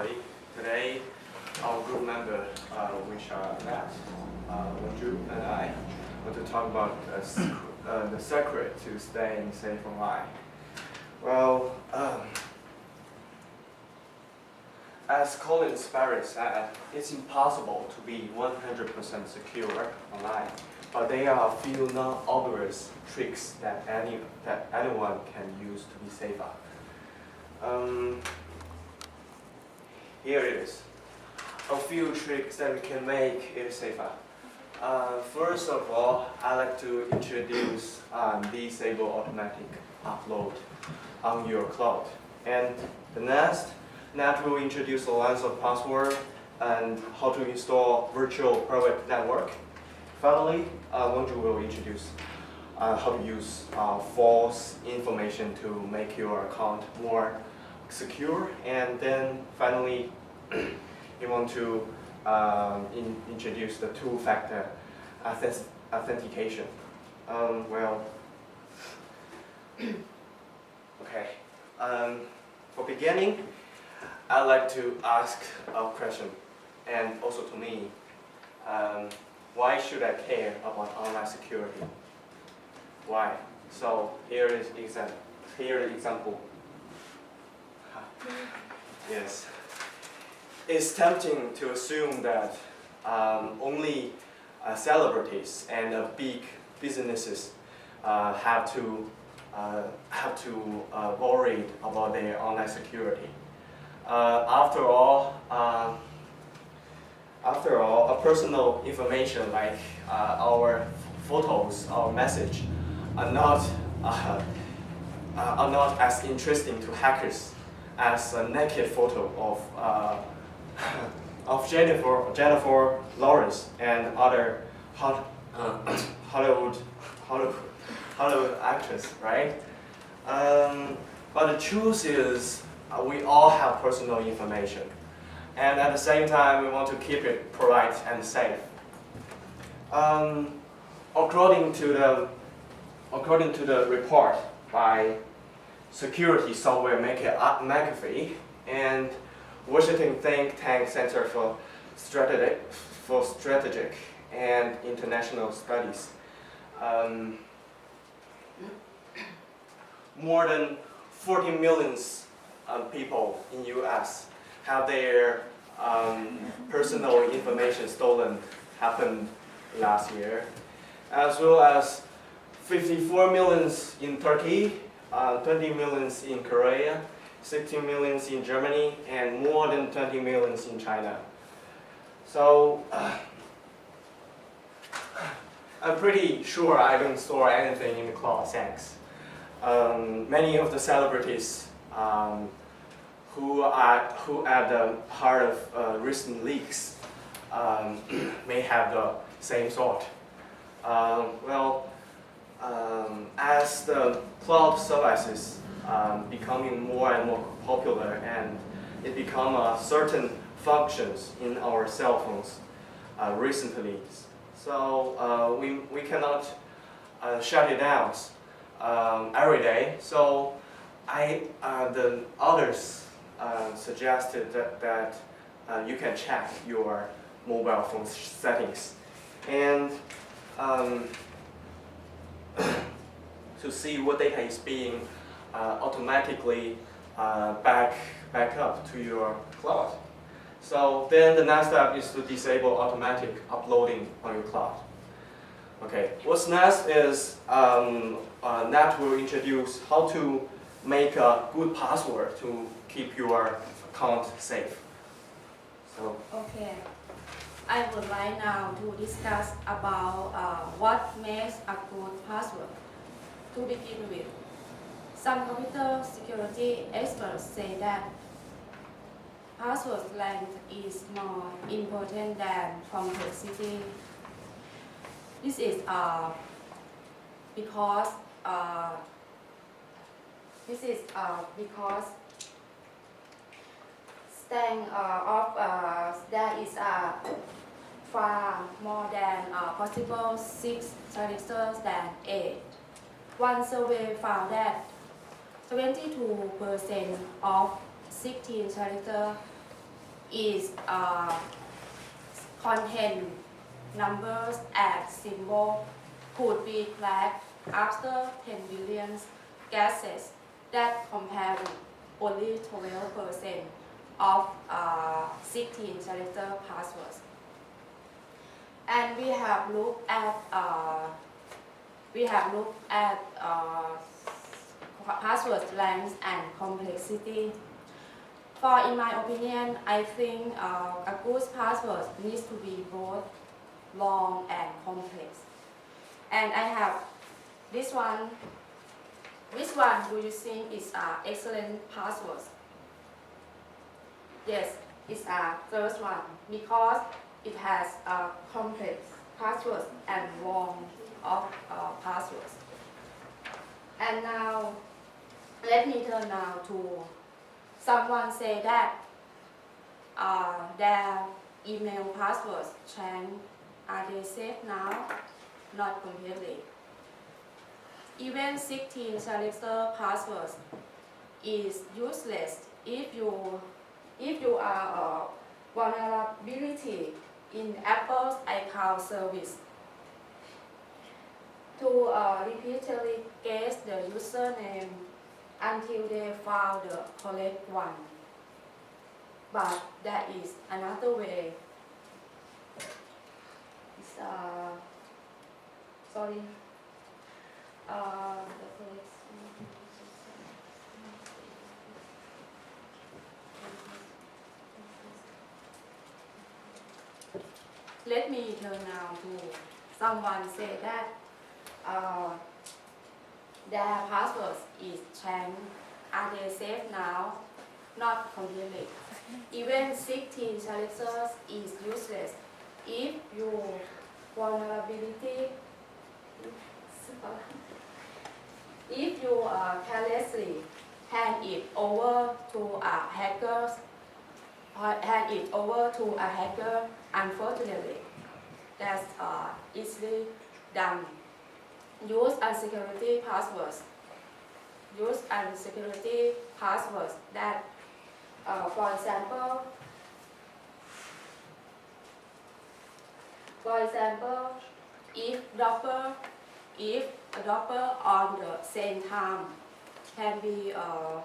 everybody. Today, our group member, which are Matt, Wenju, and I, want to talk about the secret to staying safe online. Well, as Colin Sparrow said, it's impossible to be 100% secure online, but there are a few non-obvious tricks that anyone can use to be safer. Here it is. A few tricks that we can make it safer. First of all, I like to introduce disable automatic upload on your cloud. And the next, Nat will introduce the lines of password and how to install virtual private network. Finally, Wenju will introduce how to use false information to make your account more secure. And then finally, we want to introduce the two-factor authentication. Okay. For beginning, I'd like to ask a question, and also to me, why should I care about online security? Why? So here is example. Yes. It's tempting to assume that only celebrities and big businesses have to worry about their online security. After all, a personal information like our photos, our message, are not as interesting to hackers as a naked photo of Jennifer Lawrence and other Hollywood actress, right? But the truth is, we all have personal information, and at the same time, we want to keep it polite and safe. According to the report by security software maker McAfee and Washington think tank Center for Strategic and International Studies, more than 40 million people in U.S. have their personal information stolen, happened last year, as well as 54 million in Turkey, 20 million in Korea, 16 million in Germany, and more than 20 million in China. So I'm pretty sure I don't store anything in the cloud, thanks. Many of the celebrities who are the part of recent leaks may have the same sort. As the cloud services becoming more and more popular, and it become certain functions in our cell phones recently, so we cannot shut it down every day. So the others suggested that you can check your mobile phone settings and to see what data is being automatically back up to your cloud. So then the next step is to disable automatic uploading on your cloud. Okay, what's next is Nat will introduce how to make a good password to keep your account safe. So. Okay, I would like now to discuss about what makes a good password. To begin with, some computer security experts say that password length is more important than complexity. This is because staying there is far more than possible 6 characters than 8. One survey found that 22% of 16 characters is contain numbers and symbol could be flagged after 10 billion guesses that compare only 12% of 16 character passwords. And we have looked at password length and complexity. In my opinion, I think a good password needs to be both long and complex. And I have this one. Which one do you think is excellent password? Yes, it's a first one because it has a complex passwords and long of passwords. And now, let me turn now to someone say that their email passwords changed. Are they safe now? Not completely. Even 16 character passwords is useless if you are a vulnerability in Apple's iCloud service to repeatedly guess the username until they found the correct one. But there is another way. It's, sorry. Let me turn now to someone say that their password is changed. Are they safe now? Not completely. Even 16 characters is useless if your vulnerability if you carelessly hand it over to a hacker, unfortunately, that's easily done. Use unsecurity passwords. Use unsecurity passwords that, for example, if a doctor on the same time can be on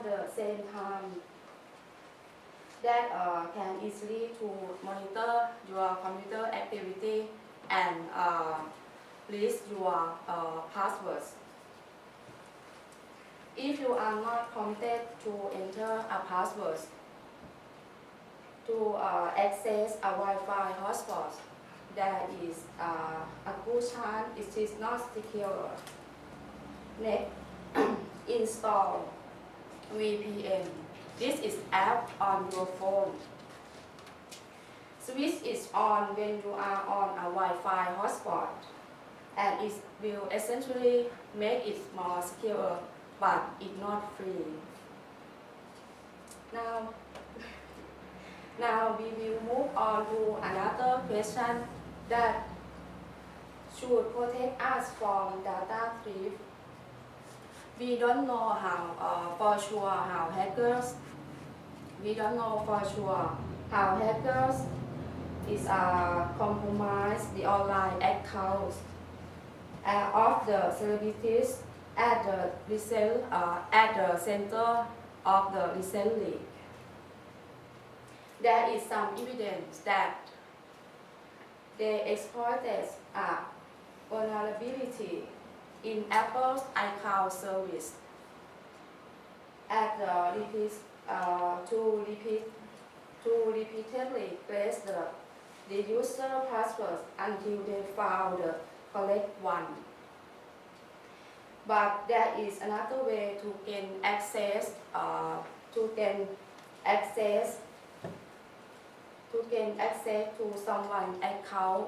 the same time that can easily to monitor your computer activity and list your passwords. If you are not competent to enter a password to access a Wi-Fi hotspot, there is a good chance it is not secure. Next, install VPN. This is app on your phone. Switch is on when you are on a Wi-Fi hotspot, and it will essentially make it more secure, but it's not free. Now we will move on to another question that should protect us from data theft. We don't know how for sure how hackers. We don't know for sure how hackers is compromise the online accounts of the celebrities at the center of the recently. There is some evidence that they exploited a vulnerability in Apple's iCloud service to repeatedly guess the user password until they found the correct one. But there is another way to gain access to someone's account.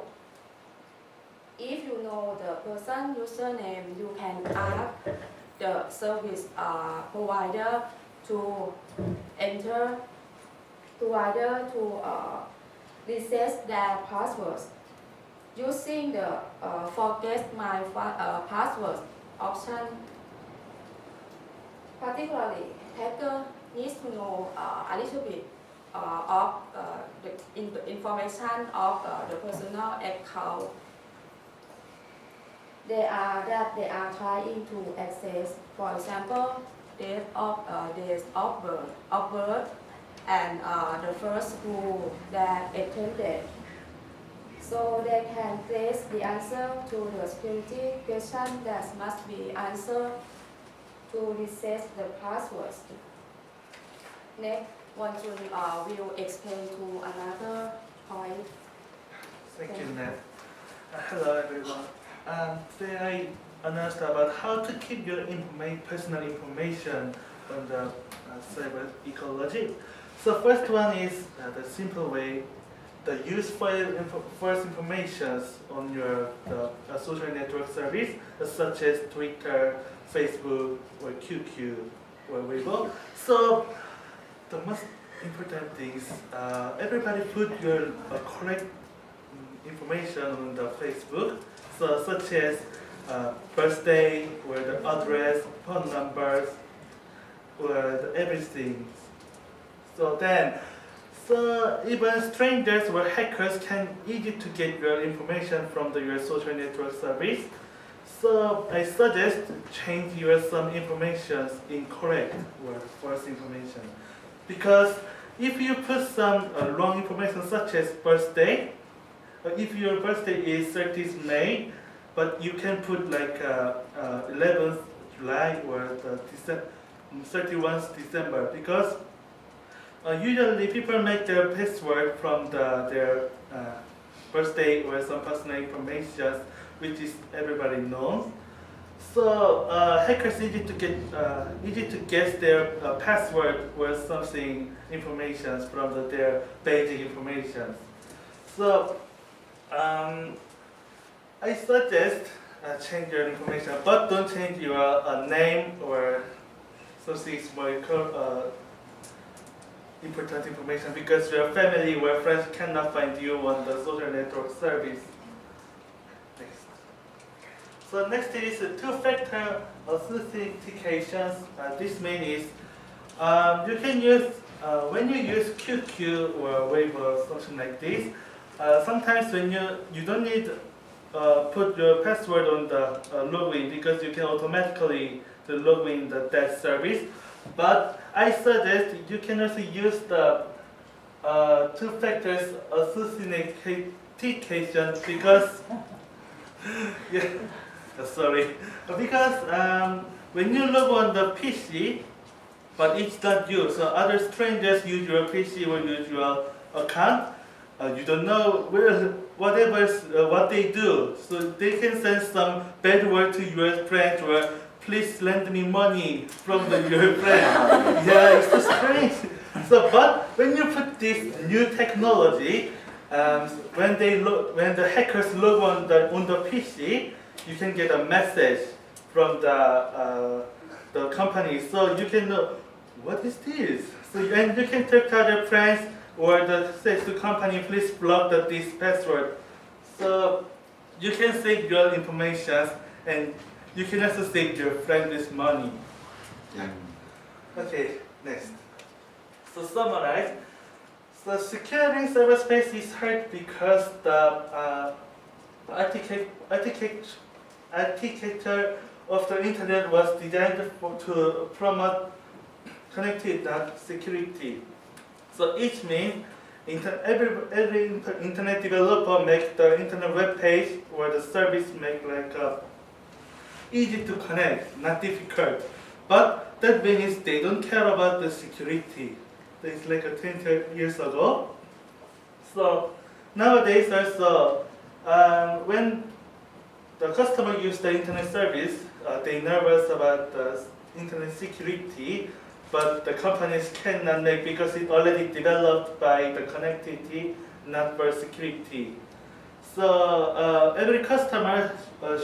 If you know the person's username, you can ask the service provider to reset their passwords. using the forget my password option. Particularly, hacker needs to know a little bit of the information of the personal account they are trying to access. For example, dates of birth and the first school that attended. So they can trace the answer to the security question that must be answered to reset the passwords. Next, one will explain to another point. Thank you, Nat. Hello, everyone. Today I announced about how to keep your personal information on the cyber ecology. So first one is the simple way, the use false information on your social network service, such as Twitter, Facebook, or QQ, or Weibo. So the most important thing is everybody put your correct information on the Facebook, so such as birthday, or the address, phone numbers, or everything. So even strangers or hackers can easy to get your information from your social network service. So I suggest change your some information incorrect or false information, because if you put some wrong information such as birthday, if your birthday is 30th May, but you can put like 11th July or the 31st December, because usually people make their password from their birthday or some personal information, which is everybody knows. So hackers easy to guess their password or something information from their basic information. So I suggest change your information, but don't change your name or something more important information, because your family or friends cannot find you on the social network service. Next. So next is two-factor authentication. This means you can use when you use QQ or Weibo or something like this. Sometimes when you don't need put your password on the login, because you can automatically log in that service. But I suggest you can also use the two-factor authentication, because yeah, sorry, because when you log on the PC, but it's not you, so other strangers use your PC or use your account. You don't know what they do, so they can send some bad word to your friend, or please lend me money from your friend. Yeah, it's so strange. So, but when you put this new technology, when the hackers log on the PC, you can get a message from the company, so you can know what is this. So and you can talk to other friends or say to the company, please block this password. So you can save your information, and you can also save your friends money. Yeah. Okay, next. So summarize. So securing cyberspace is hard because the architecture of the internet was designed to promote connected security. So it means every internet developer make the internet web page or the service make like easy to connect, not difficult. But that means they don't care about the security. It's like 20 years ago. So nowadays also, when the customer use the internet service, they nervous about the internet security, but the companies cannot make because it's already developed by the connectivity, not for security. So every customer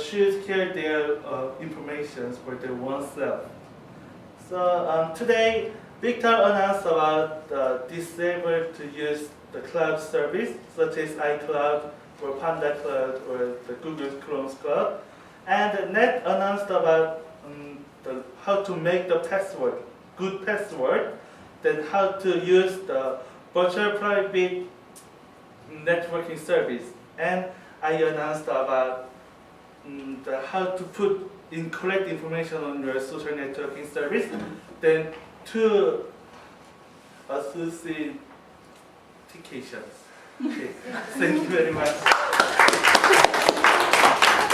should care their information for their oneself. So today, Victor announced about disable to use the cloud service, such as iCloud or Panda Cloud or the Google Chrome Cloud. And Net announced about how to make the password, good password, then how to use the virtual private networking service. And I announced about how to put incorrect information on your social networking service, then 2 authentications. Okay. Thank you very much.